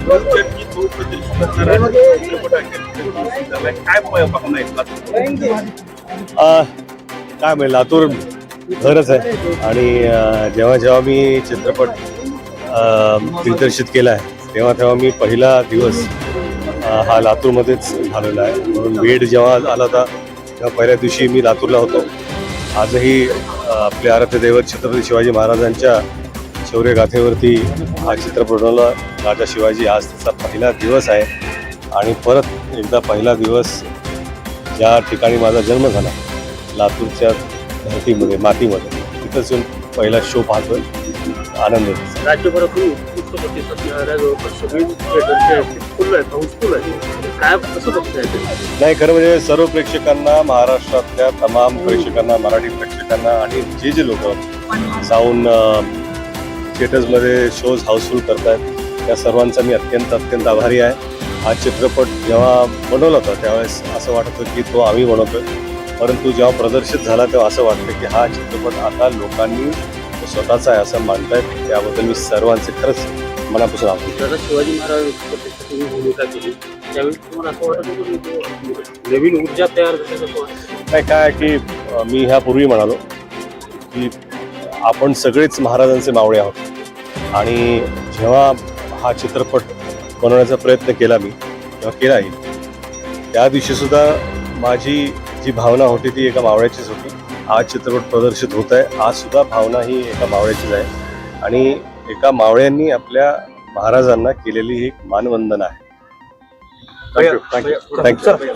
चर्चित बहुप्रतीक्षित असणारा चित्रपट आहे. काय पाहून आहे? काय म्हणजे लातूर घरच आहे आणि जेव्हा जेव्हा मी चित्रपट दिग्दर्शित केला आहे तेव्हा मी पहिला दिवस हा लातूरमध्येच घालवला आहे. म्हणून वेळ जेव्हा आला होता तेव्हा पहिल्या दिवशी मी लातूरला होतो. आजही आपले आराध्य दैवत छत्रपती शिवाजी महाराजांच्या शौर्यगाथेवरती हा चित्रपट बनवला. राजा शिवाजी आज त्याचा पहिला दिवस आहे आणि परत एकदा पहिला दिवस ज्या ठिकाणी माझा जन्म झाला लातूरच्या धरतीमध्ये मातीमध्ये तिथंच येऊन पहिला शो पाहतोय. आनंद आहे. राज्यभरातून उत्कृष्ट प्रतिसाद मिळाल्या जवळपास सगळी थिएटरचे फुल आहेत, हाऊसफुल आहे. काय कसं बघताय ते? नाही, खरं म्हणजे सर्व प्रेक्षकांना, महाराष्ट्रातल्या तमाम प्रेक्षकांना, मराठी प्रेक्षकांना आणि जे लोक जाऊन थिएटर्समध्ये शोज हाऊसफुल करतायत त्या सर्वांचा मी अत्यंत आभारी आहे. हा चित्रपट जेव्हा बनवला होता त्यावेळेस असं वाटत होतं की तो आम्ही बनवतोय, परंतु जेव्हा प्रदर्शित झाला तेव्हा असं वाटतं की हा चित्रपट आता लोकांनी स्वतःचा आहे असं मानतायत. त्याबद्दल मी सर्वांचे खरंच मनापासून आभारी. दादा शिवाजी महाराज भूमिका केली त्यावेळी तुम्हाला असं वाटत होतं की नवीन ऊर्जा तयार झाल्याचं काय की मी ह्यापूर्वी म्हणालो की आपण सगळेच महाराजांचे मावळे आहोत आणि जेव्हा हा चित्रपट बनवण्याचा प्रयत्न केला मी तेव्हा केलाही. त्या दिवशी सुद्धा माझी जी भावना होती ती एका मावळ्याचीच होती. आज चित्रपट प्रदर्शित होत आहे, आज सुद्धा भावना ही एका मावळ्याचीच आहे आणि एका मावळ्यांनी आपल्या महाराजांना केलेली ही एक मानवंदना आहे. थँक्यू.